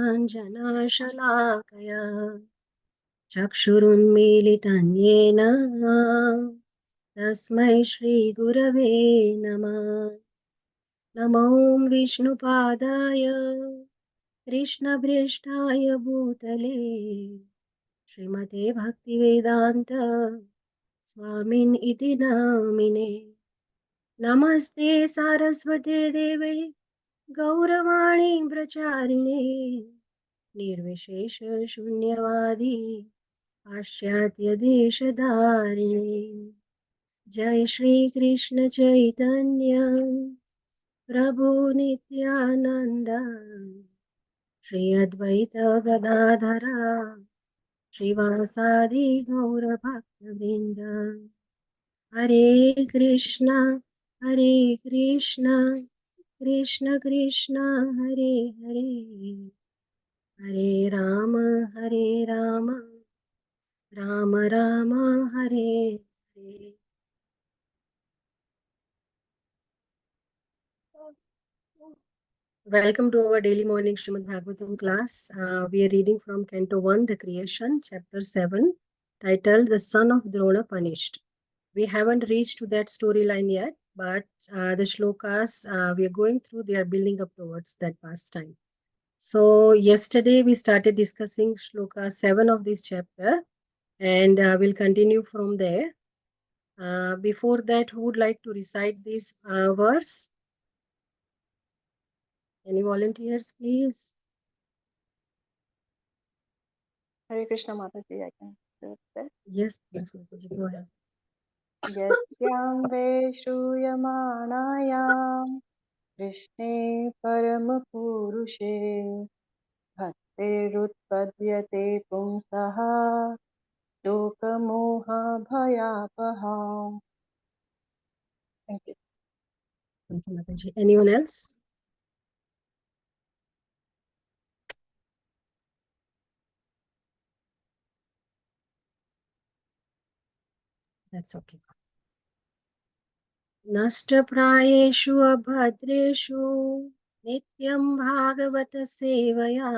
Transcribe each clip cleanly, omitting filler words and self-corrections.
Anjanashalaakaya Chakshurunmilitan yena Tasmai Shri Gurave Namah. Namo Vishnupadaya Krishna Prishtaya Bhutale Srimate Bhaktivedanta Swamin iti namine. Namaste Saraswate Deve Gauravani Pracharine Nirvishesha Shunyavadi Pashyatya Deshadharine. Jai Shri Krishna Chaitanya Prabhu Nityananda Shri Advaita Gadadhara Srivasadi Gaura Bhakta Hare Krishna Krishna Krishna Hare Hare Hare Rama Rama Rama Hare Hare. Welcome to our daily morning Srimad Bhagavatam class. We are reading from Canto 1, The Creation, Chapter 7, titled The Son of Drona Punished. We haven't reached to that storyline yet, but the shlokas we are going through, they are building up towards that pastime. So yesterday we started discussing shloka 7 of this chapter, and we'll continue from there. Before that, who would like to recite this verse? Any volunteers, please? Hare Krishna Mataji, I can do that. Yes, please. Go ahead. Yasyam ve shruyamanayam Krishne paramapurushe Bhaktirutpadyate pumsaha Lokamoha bhayapaha. Thank you. Thank you, Mataji. Anyone else? That's okay. Nashtaprayeshu abhadreshu nityam bhagavata sevaya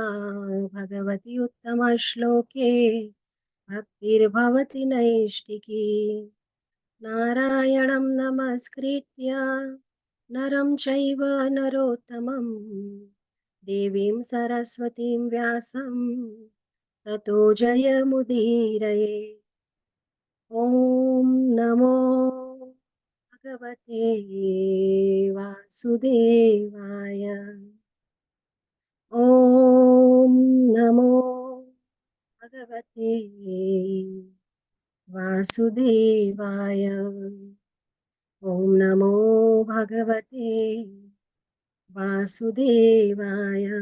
bhagavati uttama shloke bhaktir bhavati naishtiki narayanam namaskritya naram chaiva narottamam devim saraswatim vyasam tato jayamudiraye. Om Namo Bhagavate Vasudevaya. Om Namo Bhagavate Vasudevaya. Om Namo Bhagavate Vasudevaya.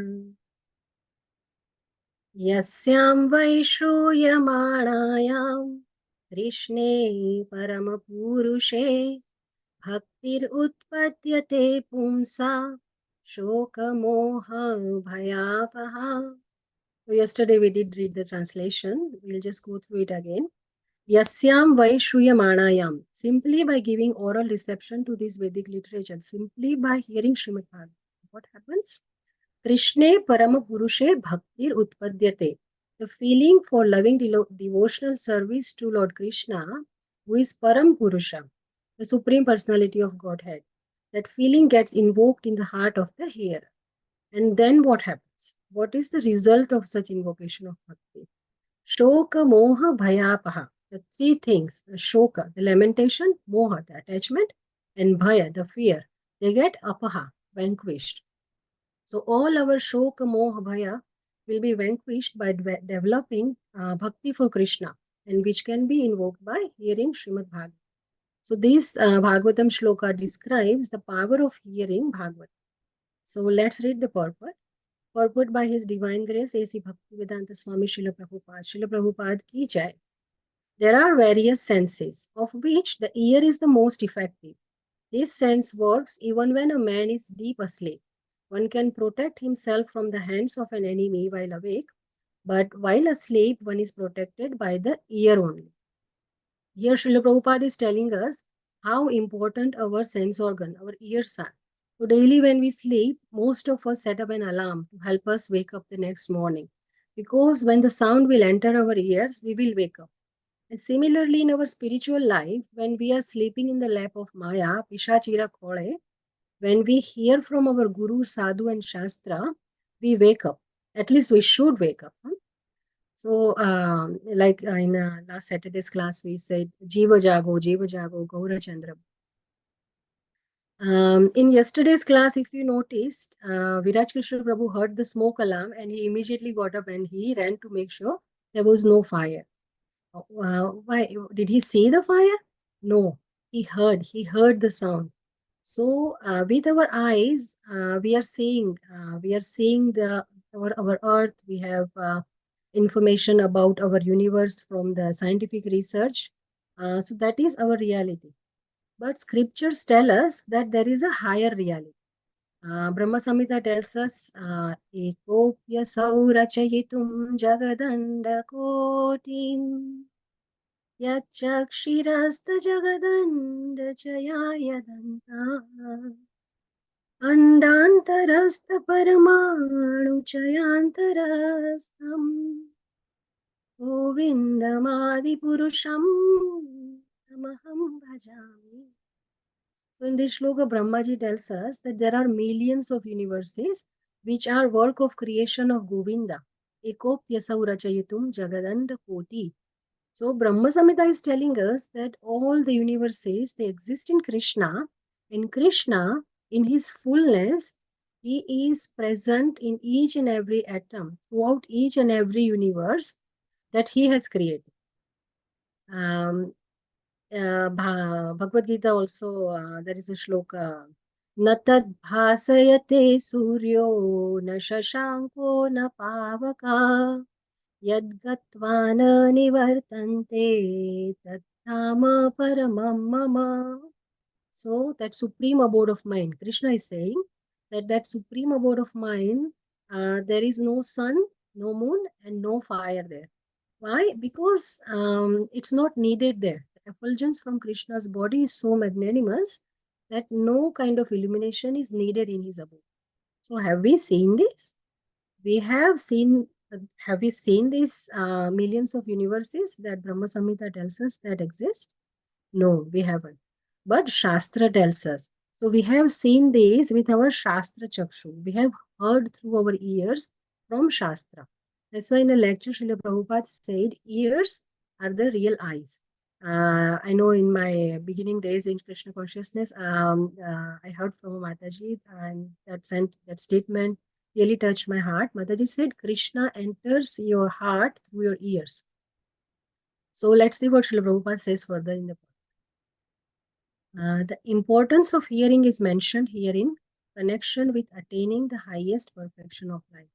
Yasyam Vaishruyamāṇāyam Krishne Paramapurushe Bhaktir Utpadyate Pumsa Shoka Moha Bhayapaha. So yesterday we did read the translation. We'll just go through it again. Yasyam Vaishruyamāṇāyam. Simply by giving oral reception to this Vedic literature, simply by hearing Srimad Bhagavatam, what happens? Krishne Paramapurushe Bhaktir Utpadyate. The feeling for loving devotional service to Lord Krishna, who is Param Purusha, the Supreme Personality of Godhead. That feeling gets invoked in the heart of the hearer. And then what happens? What is the result of such invocation of Bhakti? Shoka, Moha, Bhayapaha. The three things, the Shoka, the lamentation, Moha, the attachment, and Bhaya, the fear, they get apaha, vanquished. So all our Shoka, Moha, Bhaya will be vanquished by developing Bhakti for Krishna, and which can be invoked by hearing Srimad Bhagavatam. So this Bhagavatam shloka describes the power of hearing Bhagavatam. So let's read the purport. Purport by His Divine Grace, A.C. Bhaktivedanta Swami Srila Prabhupada. Srila Prabhupada ki jai. There are various senses, of which the ear is the most effective. This sense works even when a man is deep asleep. One can protect himself from the hands of an enemy while awake, but while asleep, one is protected by the ear only. Here, Srila Prabhupada is telling us how important our sense organ, our ears are. So daily when we sleep, most of us set up an alarm to help us wake up the next morning. Because when the sound will enter our ears, we will wake up. And similarly, in our spiritual life, when we are sleeping in the lap of Maya, Pishachira Khole, when we hear from our Guru, Sadhu, and Shastra, we wake up. At least we should wake up. Huh? So, like in last Saturday's class, we said, Jiva Jago, Gaura Chandra. In yesterday's class, if you noticed, Viraj Krishna Prabhu heard the smoke alarm and he immediately got up and he ran to make sure there was no fire. Why? Did he see the fire? No, he heard the sound. So with our eyes, we are seeing our earth. We have information about our universe from the scientific research. So that is our reality. But scriptures tell us that there is a higher reality. Brahma Samhita tells us, Ekopya saurachayitum jagadanda kotim yachakshirasta jagadanda chayayadanta andantarasta paramanu chayantarastam govindamadi purusham tamaham bhajami. So in this shloka, Brahmaji tells us that there are millions of universes which are work of creation of Govinda. Ekopyasaurachayitum jagadanda koti. So Brahma Samhita is telling us that all the universes, they exist in Krishna. And Krishna, in his fullness, he is present in each and every atom, throughout each and every universe that he has created. Bhagavad Gita also, there is a shloka. Na tad bhasayate suryo na shashanko na pavaka yadgatva na nivartante tattama paramam mama. So that supreme abode of mind, Krishna is saying that supreme abode of mind, there is no sun, no moon, and no fire there. Why? Because it's not needed there. The effulgence from Krishna's body is so magnanimous that no kind of illumination is needed in his abode. So have we seen this? We have seen. Have we seen these millions of universes that Brahma Samhita tells us that exist? No, we haven't. But Shastra tells us. So we have seen these with our Shastra Chakshu. We have heard through our ears from Shastra. That's why in a lecture, Srila Prabhupada said, ears are the real eyes. I know in my beginning days in Krishna consciousness, I heard from Mataji, and that statement really touched my heart. Mataji said, Krishna enters your heart through your ears. So let's see what Srila Prabhupada says further in the the importance of hearing is mentioned here in connection with attaining the highest perfection of life,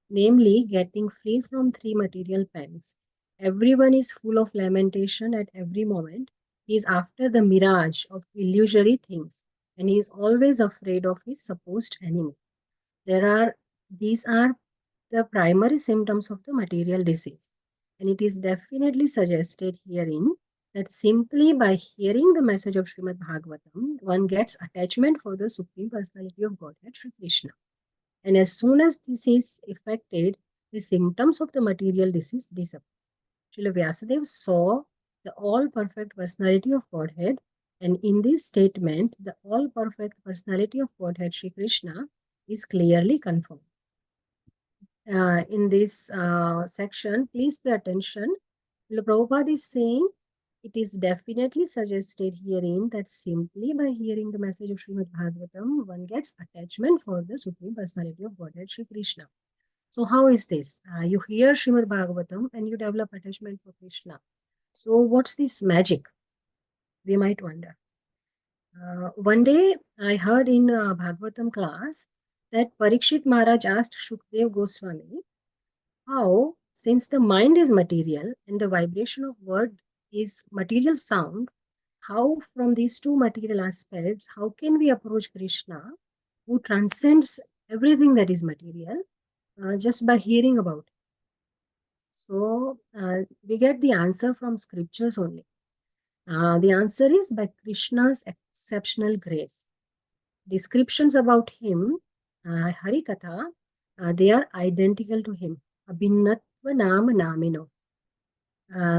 namely getting free from three material pangs. Everyone is full of lamentation at every moment. He is after the mirage of illusory things, and he is always afraid of his supposed enemy. These are the primary symptoms of the material disease, and it is definitely suggested herein that simply by hearing the message of Srimad Bhagavatam, one gets attachment for the Supreme Personality of Godhead, Sri Krishna. And as soon as this is effected, the symptoms of the material disease disappear. Srila Vyasadeva saw the all-perfect personality of Godhead, and in this statement, the all-perfect personality of Godhead, Sri Krishna, is clearly confirmed. In this section, please pay attention. Srila Prabhupada is saying it is definitely suggested herein that simply by hearing the message of Srimad Bhagavatam, one gets attachment for the Supreme Personality of Godhead, Sri Krishna. So how is this? You hear Srimad Bhagavatam and you develop attachment for Krishna. So what's this magic? We might wonder. One day I heard in Bhagavatam class that Parikshit Maharaj asked Shukdev Goswami, how, since the mind is material and the vibration of word is material sound, how from these two material aspects, how can we approach Krishna, who transcends everything that is material, just by hearing about it? So we get the answer from scriptures only. The answer is by Krishna's exceptional grace. descriptions about him, Harikatha, they are identical to him. Abhinnatva nama namino.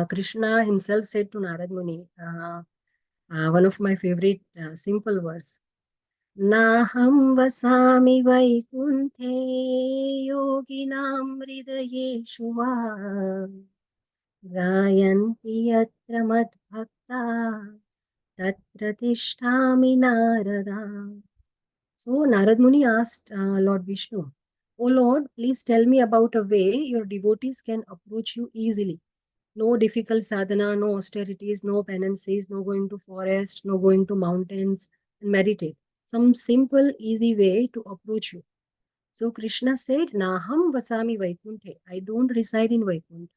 Krishna himself said to Narad Muni, one of my favorite simple verse. Naham vasami vaikunthe yoginam hridayeshu va gayanti yatra madbhakta tatra tishtami narada. So Narad Muni asked Lord Vishnu, "O Lord, please tell me about a way your devotees can approach you easily. No difficult sadhana, no austerities, no penances, no going to forest, no going to mountains and meditate. Some simple, easy way to approach you." So Krishna said, Naham vasami vaikunthe. I don't reside in Vaikuntha.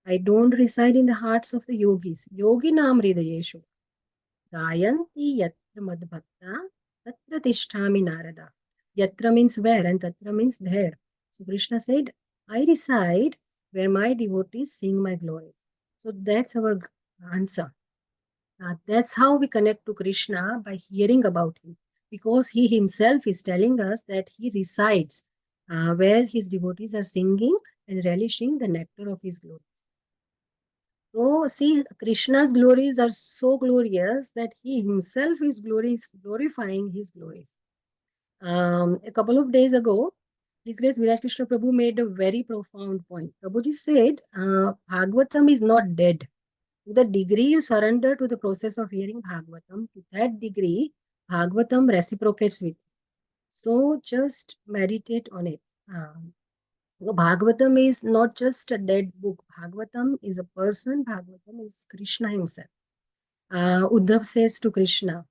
I don't reside in the hearts of the yogis. Yoginam hridayeshu. Gayanti yatra madbhakta tatra tishtami narada. Yatra means where and tatra means there. So Krishna said, I reside where my devotees sing my glories. So that's our answer. That's how we connect to Krishna, by hearing about him, because he himself is telling us that he resides where his devotees are singing and relishing the nectar of his glories. So see, Krishna's glories are so glorious that he himself is glorifying his glories. A couple of days ago, His Grace Viraj Krishna Prabhu made a very profound point. Prabhuji said, Bhagavatam is not dead. To the degree you surrender to the process of hearing Bhagavatam, to that degree, Bhagavatam reciprocates with you. So just meditate on it. Bhagavatam is not just a dead book. Bhagavatam is a person. Bhagavatam is Krishna himself. Uddhav says to Krishna,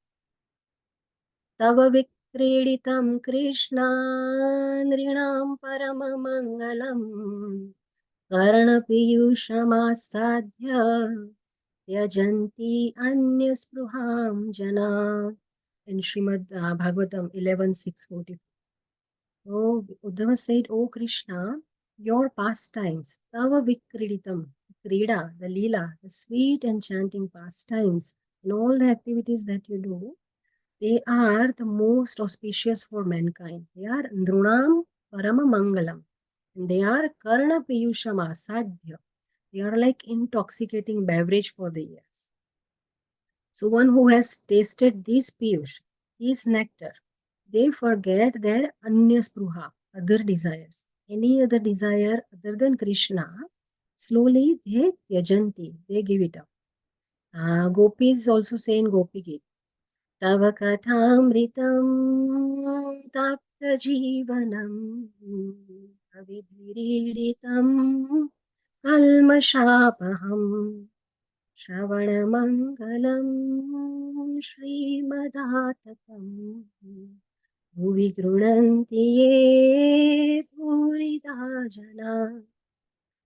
Tava vikriditam Krishna nrinam paramamangalam karna piyushamasadhya yajanti anyaspraham jana. In Srīmad Bhagavatam 11:644. So Uddhava said, O Krishna, your pastimes, Tava Vikriditam, the Krida, the Leela, the sweet enchanting pastimes, and all the activities that you do, they are the most auspicious for mankind. They are Drunam Parama Mangalam. And they are Karna Piyusham Asadhya. They are like intoxicating beverage for the ears. So one who has tasted this piyush, this nectar, they forget their anyaspraha, other desires. Any other desire other than Krishna, slowly they yajanti, they give it up. Gopis also say in Gopi Gita, Tava kathamritam tapta jivanam avibhiriditam kalmashapaham Shravanamaṅgalam Srīmadatattam Bhuvi Grunanti Ye Bhurida Jana.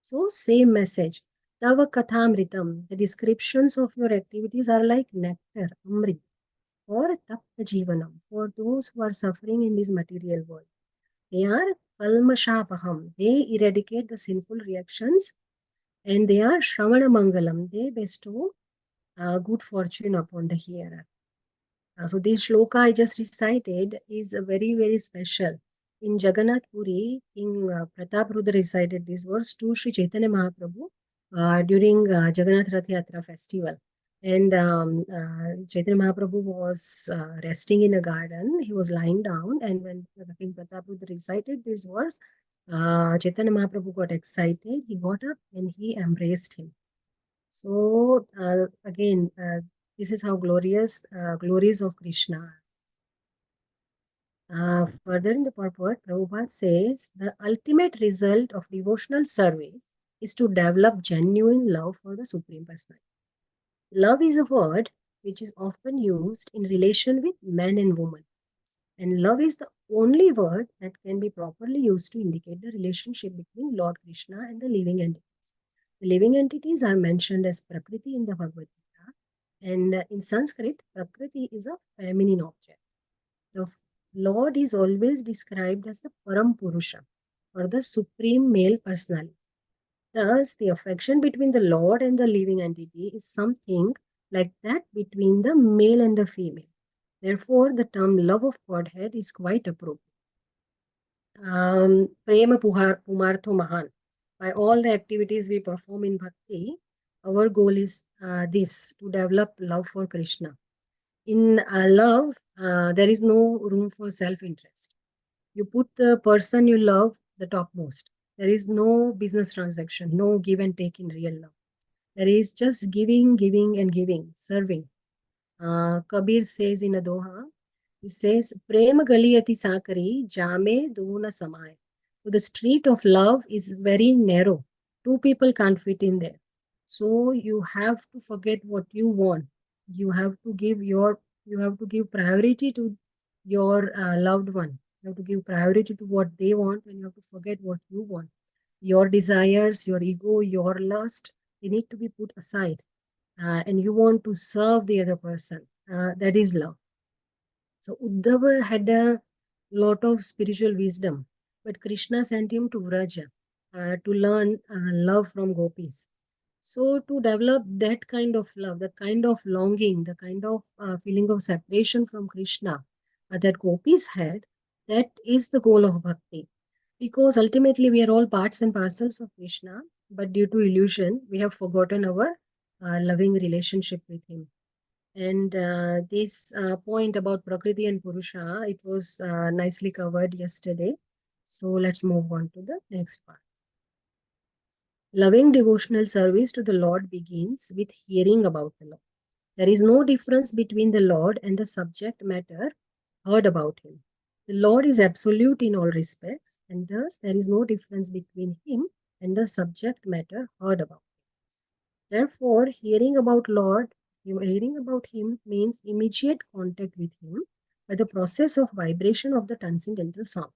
So same message. Tava Kathamritam. The descriptions of your activities are like nectar, amrit, or Tapta Jivanam, for those who are suffering in this material world. They are Kalmashapaham. They eradicate the sinful reactions, and they are Shravana Mangalam. They bestow good fortune upon the hearer. So this shloka I just recited is very, very special. In Jagannath Puri, King Pratap Rudra recited this verse to Sri Chaitanya Mahaprabhu during Jagannath Rath Yatra festival. And Chaitanya Mahaprabhu was resting in a garden. He was lying down, and when King Pratap Rudra recited this verse, Chaitanya Mahaprabhu got excited. He got up and he embraced him. So again, this is how glorious glories of Krishna. Further in the purport, Prabhupada says the ultimate result of devotional service is to develop genuine love for the Supreme Personality. Love is a word which is often used in relation with man and woman. And love is the only word that can be properly used to indicate the relationship between Lord Krishna and the living entities. The living entities are mentioned as Prakriti in the Bhagavad Gita, and in Sanskrit, Prakriti is a feminine object. The Lord is always described as the Param Purusha, or the Supreme Male Personality. Thus, the affection between the Lord and the living entity is something like that between the male and the female. Therefore, the term love of Godhead is quite appropriate. Prema Pumartho Mahan. By all the activities we perform in bhakti, our goal is this, to develop love for Krishna. In love, there is no room for self-interest. You put the person you love the topmost. There is no business transaction, no give and take in real love. There is just giving, giving and giving, serving. Kabir says in a doha, he says, Prema galiyati sakari, jame duna samay. So the street of love is very narrow. Two people can't fit in there. So you have to forget what you want. You have to give priority to your loved one. You have to give priority to what they want, and you have to forget what you want. Your desires, your ego, your lust, they need to be put aside. And you want to serve the other person. That is love. So Uddhava had a lot of spiritual wisdom, but Krishna sent him to Vraja to learn love from gopis. So to develop that kind of love, the kind of longing, the kind of feeling of separation from Krishna that gopis had, that is the goal of bhakti. Because ultimately we are all parts and parcels of Krishna, but due to illusion, we have forgotten our loving relationship with him. And this point about Prakriti and Purusha, it was nicely covered yesterday. So let's move on to the next part. Loving devotional service to the Lord begins with hearing about the Lord. There is no difference between the Lord and the subject matter heard about him. The Lord is absolute in all respects, and thus there is no difference between him and the subject matter heard about. Therefore, hearing about him means immediate contact with him by the process of vibration of the transcendental sound.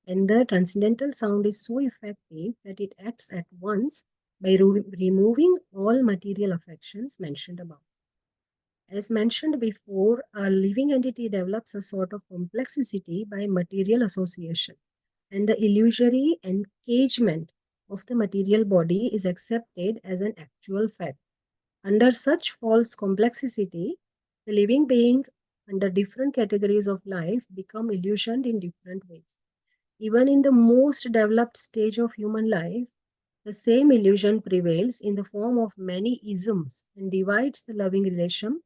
And the transcendental sound is so effective that it acts at once by removing all material affections mentioned above. As mentioned before, a living entity develops a sort of complexity by material association, and the illusory encagement of the material body is accepted as an actual fact. Under such false complexity, the living being under different categories of life become illusioned in different ways. Even in the most developed stage of human life, the same illusion prevails in the form of many isms and divides the loving relation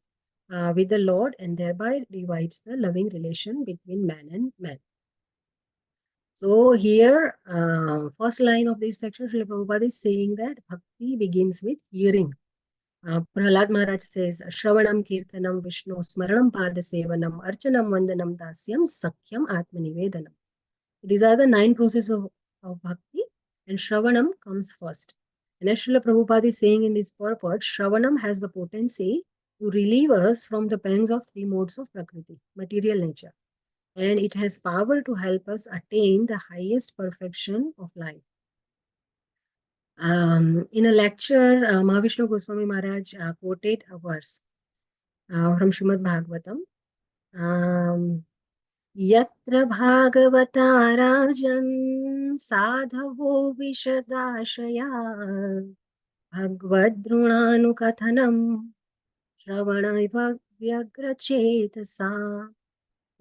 with the Lord, and thereby divides the loving relation between man and man. So here, first line of this section, Srila Prabhupada is saying that bhakti begins with hearing. Prahlad Maharaj says, Shravanam Kirtanam Vishnu Smaranam Padasevanam Archanam Vandanam Dasyam Sakhyam Atmanivedanam. These are the 9 processes of bhakti, and Shravanam comes first. And as Srila Prabhupada is saying in this purport, Shravanam has the potency to relieve us from the pangs of 3 modes of Prakriti, material nature. And it has power to help us attain the highest perfection of life. In a lecture, Mahavishnu Goswami Maharaj quoted a verse from Srīmad Bhāgavatam. Yatra Bhagavata Rajan Sadhavo Vishadashaya Bhagavad Drunanukathanam Shravana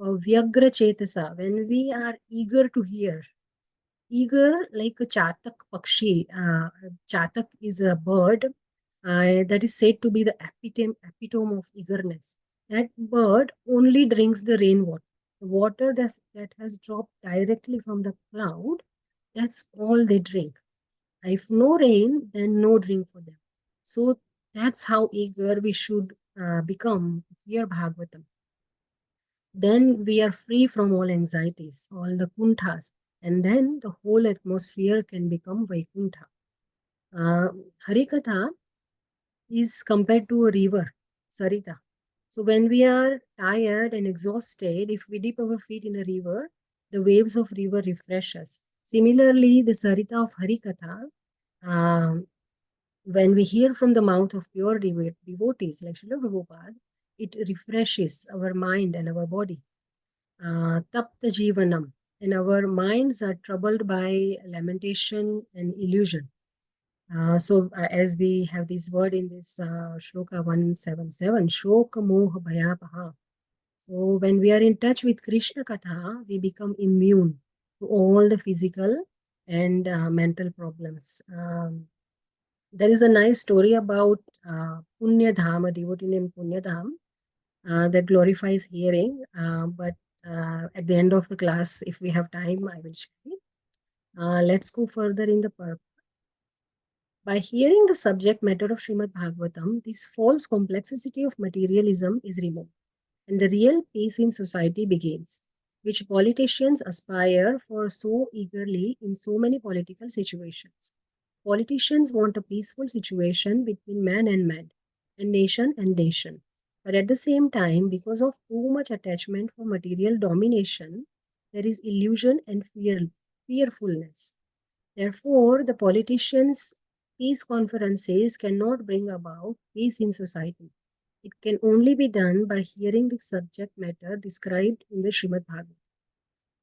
Vyagrachetasa. When we are eager to hear, eager like a chatak pakshi. Chatak is a bird that is said to be the epitome of eagerness. That bird only drinks the rainwater. The water that has dropped directly from the cloud, that's all they drink. If no rain, then no drink for them. So that's how eager we should become here Bhagavatam. Then we are free from all anxieties, all the kunthas, and then the whole atmosphere can become Vaikuntha. Harikatha is compared to a river, Sarita. So when we are tired and exhausted, if we dip our feet in a river, the waves of river refresh us. Similarly, the Sarita of Harikatha, when we hear from the mouth of pure devotees like Srila Prabhupada, it refreshes our mind and our body. Tapta Jivanam, and our minds are troubled by lamentation and illusion. As we have this word in this shloka 177, Shoka Moha Bhayapaha. So when we are in touch with Krishna Katha, we become immune to all the physical and mental problems. There is a nice story about Punya Dham, a devotee named Punya Dham, that glorifies hearing. But at the end of the class, if we have time, I will share it. Let's go further in the purport. By hearing the subject matter of Srimad Bhagavatam, this false complexity of materialism is removed, and the real peace in society begins, which politicians aspire for so eagerly in so many political situations. Politicians want a peaceful situation between man and man, and nation. But at the same time, because of too much attachment for material domination, there is illusion and fearfulness. Therefore, the politicians' peace conferences cannot bring about peace in society. It can only be done by hearing the subject matter described in the Srimad Bhagavatam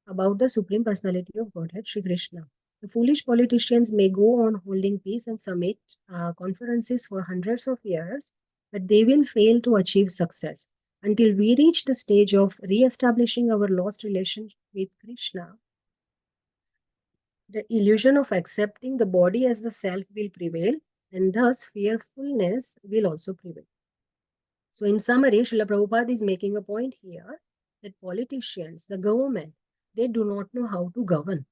about the Supreme Personality of Godhead, Sri Krishna. The foolish politicians may go on holding peace and summit conferences for hundreds of years, but they will fail to achieve success until we reach the stage of re-establishing our lost relationship with Krishna. The illusion of accepting the body as the self will prevail, and thus fearfulness will also prevail. So, in summary, Srila Prabhupada is making a point here that politicians, the government, they do not know how to govern,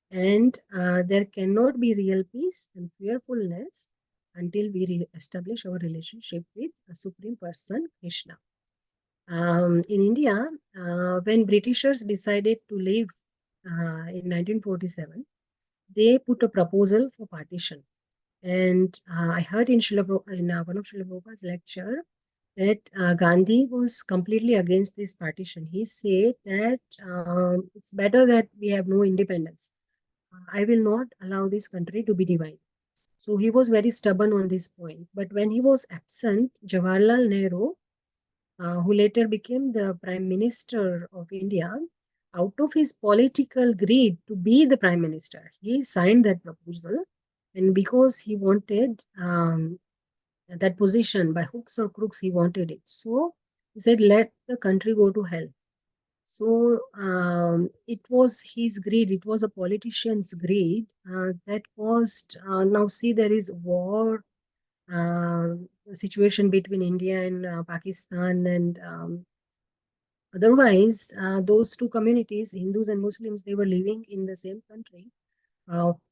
and there cannot be real peace and fearfulness until we establish our relationship with a Supreme Person, Krishna. In India, when Britishers decided to leave in 1947, they put a proposal for partition. And I heard in one of Srila Prabhupada's lecture that Gandhi was completely against this partition. He said that it's better that we have no independence. I will not allow this country to be divided. So he was very stubborn on this point. But when he was absent, Jawaharlal Nehru, who later became the Prime Minister of India, out of his political greed to be the Prime Minister, he signed that proposal. And because he wanted that position by hooks or crooks, he wanted it. So he said, let the country go to hell. So it was his greed, it was a politician's greed that caused, now see, there is war situation between India and Pakistan, and otherwise, those two communities, Hindus and Muslims, they were living in the same country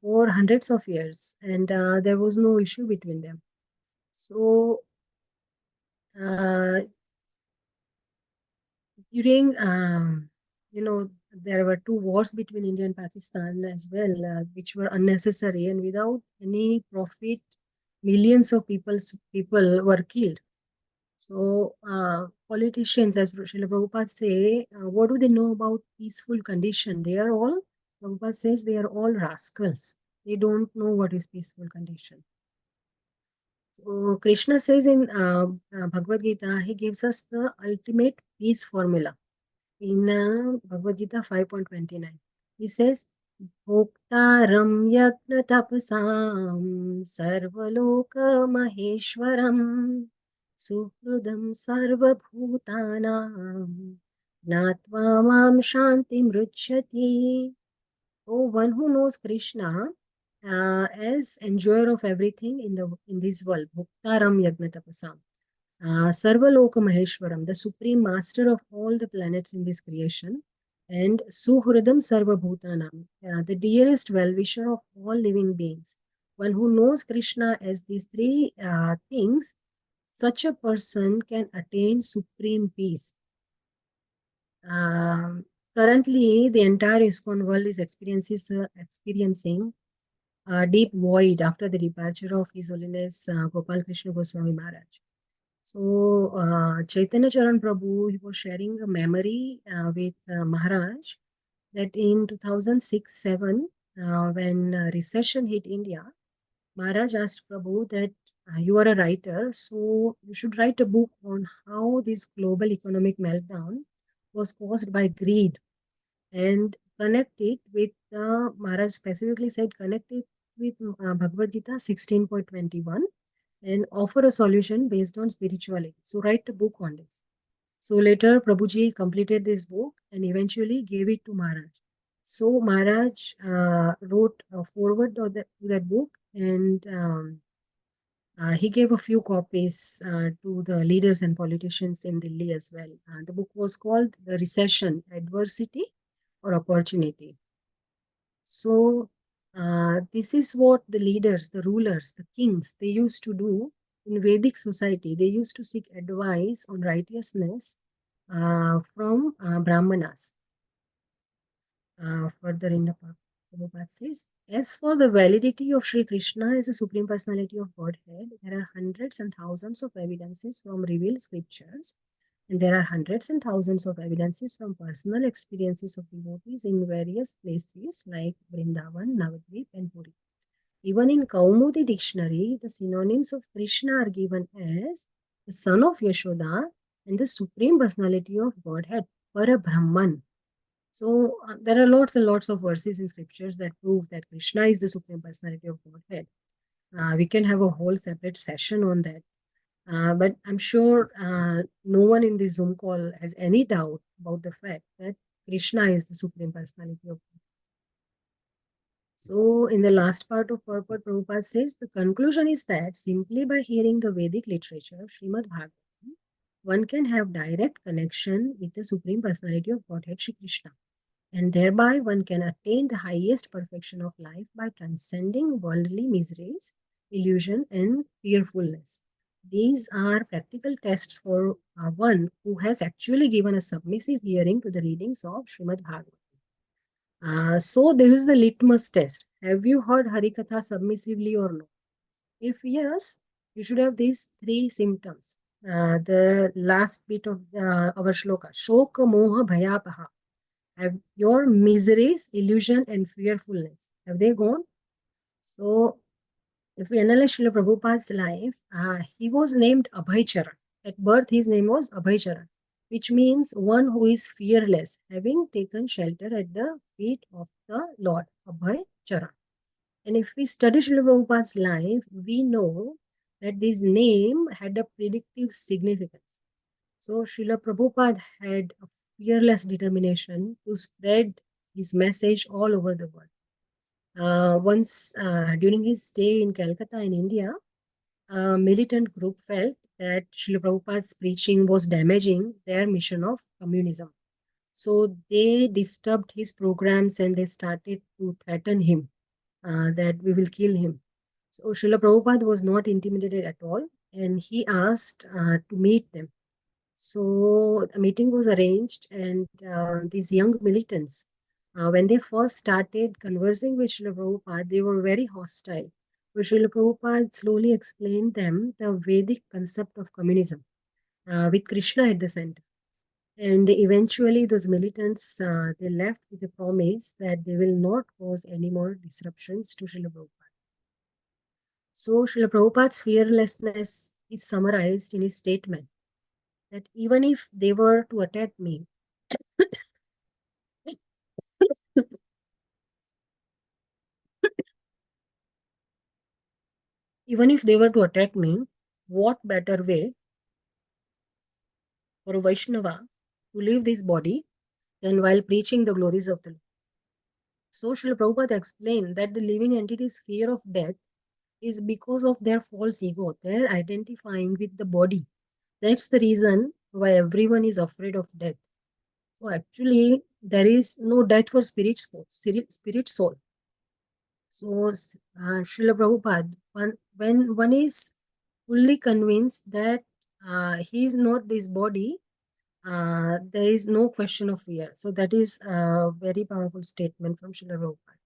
for hundreds of years, and there was no issue between them. So during, there were two wars between India and Pakistan as well, which were unnecessary and without any profit. Millions of people were killed. So politicians, as Srila Prabhupada say, what do they know about peaceful condition? They are all, Prabhupada says, they are all rascals. They don't know what is peaceful condition. So Krishna says in Bhagavad Gita, he gives us the ultimate peace formula. In Bhagavad Gita 5.29, he says, Bhoktaram yagna tapasam sarvaloka maheshwaram suhrudam sarvabhutanam natva mam shanti mruchati. Oh, one who knows Krishna as enjoyer of everything in this world, Bhoktaram yagna tapasam. Sarvaloka Maheshwaram, the supreme master of all the planets in this creation, and Suhridam Sarvabhutanam, the dearest well-wisher of all living beings. One who knows Krishna as these three things, such a person can attain supreme peace. Currently, the entire ISKCON world is experiencing a deep void after the departure of His Holiness Gopal Krishna Goswami Maharaj. So Chaitanya Charan Prabhu, he was sharing a memory with Maharaj that in 2006-7, when recession hit India, Maharaj asked Prabhu that you are a writer, so you should write a book on how this global economic meltdown was caused by greed, and connect it with, Maharaj specifically said, connect it with Bhagavad Gita 16.21 and offer a solution based on spirituality. So write a book on this. So later Prabhuji completed this book and eventually gave it to Maharaj. So Maharaj wrote a foreword to that book, and he gave a few copies to the leaders and politicians in Delhi as well. The book was called The Recession, Adversity or Opportunity. So this is what the leaders, the rulers, the kings, they used to do in Vedic society. They used to seek advice on righteousness from Brahmanas. Further in the Prabhupada says, as for the validity of Sri Krishna as the Supreme Personality of Godhead, there are hundreds and thousands of evidences from revealed scriptures, and there are hundreds and thousands of evidences from personal experiences of devotees in various places like Vrindavan, Navadvip, and Puri. Even in Kaumudi dictionary, the synonyms of Krishna are given as the son of Yashoda and the Supreme Personality of Godhead, Parabrahman. So there are lots and lots of verses in scriptures that prove that Krishna is the Supreme Personality of Godhead. We can have a whole separate session on that. But I'm sure no one in this Zoom call has any doubt about the fact that Krishna is the Supreme Personality of Godhead. So in the last part of purport, Prabhupada says, the conclusion is that simply by hearing the Vedic literature of Srīmad Bhāgavatam, one can have direct connection with the Supreme Personality of Godhead, Shri Krishna. And thereby one can attain the highest perfection of life by transcending worldly miseries, illusion, and fearfulness. These are practical tests for one who has actually given a submissive hearing to the readings of Srimad Bhagavatam. So this is the litmus test. Have you heard Harikatha submissively or no? If yes, you should have these three symptoms. The last bit of our shloka, Shoka Moha Bhayapaha. Have your miseries, illusion, and fearfulness, have they gone? So, if we analyze Srila Prabhupada's life, he was named Abhaycharan. At birth, his name was Abhaycharan, which means one who is fearless, having taken shelter at the feet of the Lord, Abhaycharan. And if we study Srila Prabhupada's life, we know that this name had a predictive significance. So Srila Prabhupada had a fearless determination to spread his message all over the world. Once during his stay in Calcutta in India, a militant group felt that Srila Prabhupada's preaching was damaging their mission of communism. So they disturbed his programs and they started to threaten him that we will kill him. So Srila Prabhupada was not intimidated at all, and he asked to meet them. So a meeting was arranged, and these young militants, when they first started conversing with Srila Prabhupada, they were very hostile. But Srila Prabhupada slowly explained them the Vedic concept of communism with Krishna at the center. And eventually those militants, they left with a promise that they will not cause any more disruptions to Srila Prabhupada. So Srila Prabhupada's fearlessness is summarized in his statement that even if they were to attack me, even if they were to attack me, what better way for a Vaishnava to leave this body than while preaching the glories of the Lord? So Srila Prabhupada explained that the living entity's fear of death is because of their false ego. They're identifying with the body. That's the reason why everyone is afraid of death. So actually, there is no death for spirit soul. So, Srila Prabhupada, when one is fully convinced that he is not this body, there is no question of fear. So that is a very powerful statement from Srila Prabhupada.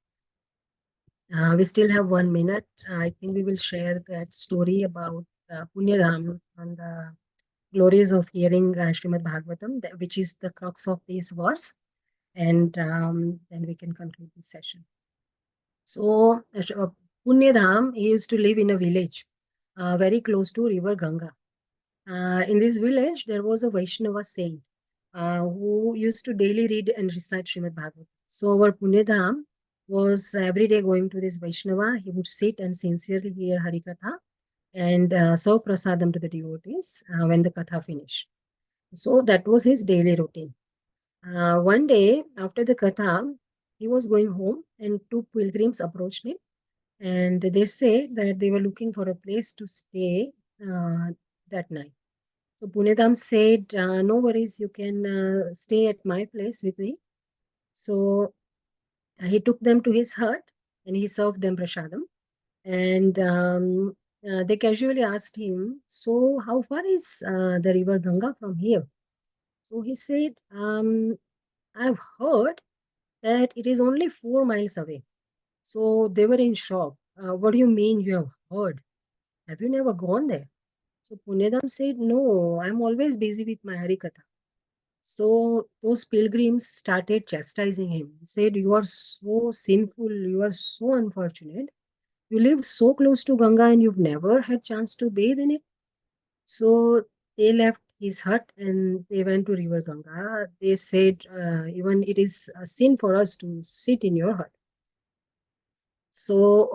We still have 1 minute. I think we will share that story about Punyadham and the glories of hearing Srimad Bhagavatam, which is the crux of this verse. And then we can conclude this session. So, Punyadham, he used to live in a village very close to river Ganga. In this village, there was a Vaishnava saint who used to daily read and recite Srimad Bhagavatam. So our Punyadham was every day going to this Vaishnava. He would sit and sincerely hear Harikatha and serve prasadam to the devotees when the katha finished. So that was his daily routine. One day after the katha, he was going home and two pilgrims approached him, and they said that they were looking for a place to stay that night. So Punedam said, no worries, you can stay at my place with me. So he took them to his hut and he served them prasadam. And they casually asked him, so how far is the river Ganga from here? So he said, I've heard that it is only 4 miles away. So they were in shock. What do you mean you have heard? Have you never gone there? So Punedam said, no, I'm always busy with my Harikatha. So those pilgrims started chastising him. He said, you are so sinful, you are so unfortunate. You live so close to Ganga and you've never had chance to bathe in it. So they left his hut and they went to River Ganga. They said, even it is a sin for us to sit in your hut. So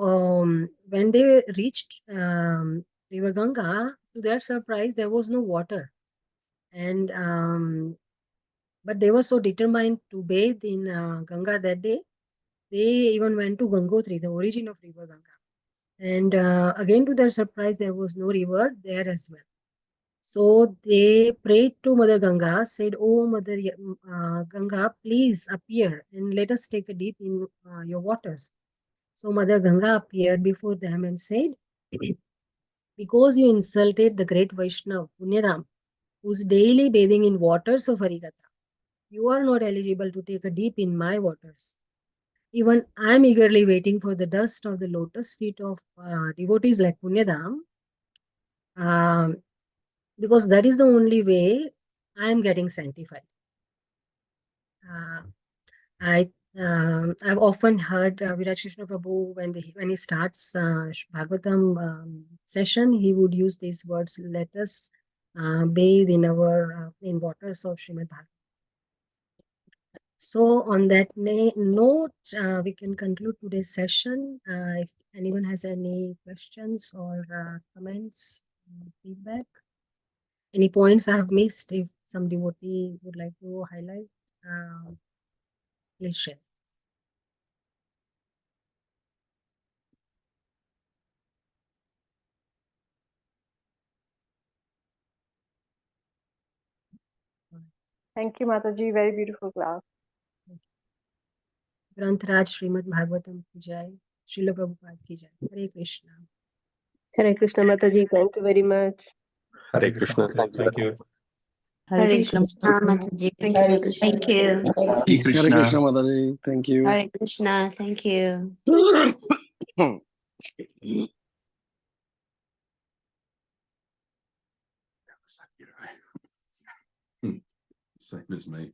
when they reached River Ganga, to their surprise, there was no water. And but they were so determined to bathe in Ganga that day, they even went to Gangotri, the origin of River Ganga. And again, to their surprise, there was no river there as well. So they prayed to Mother Ganga, said, "Oh, Mother Ganga, please appear and let us take a dip in your waters." So Mother Ganga appeared before them and said, because you insulted the great Vaishnava, Punyadam, who's daily bathing in waters of Harikatha, you are not eligible to take a dip in my waters. Even I am eagerly waiting for the dust of the lotus feet of devotees like Punyadam, because that is the only way I am getting sanctified. I've often heard Virat Krishna Prabhu when he starts Bhagavatam session, he would use these words: "Let us bathe in our in waters of Srīmad Bhagavatam." So on that note, we can conclude today's session. If anyone has any questions or comments, feedback, any points I have missed, if some devotee would like to highlight, please share. Thank you, Mataji. Very beautiful class. ग्रंथराज Shrimad Bhagavatam की जय, श्रील प्रभुपाद की जय। हरे Krishna. Hare Krishna Mataji, thank you very much. Hare Krishna. Thank you. Hare Krishna Mataji. Hare Krishna. Thank you. Hare Krishna. Hare Krishna Mataji, thank you. Hare Krishna. Thank you. Same as me.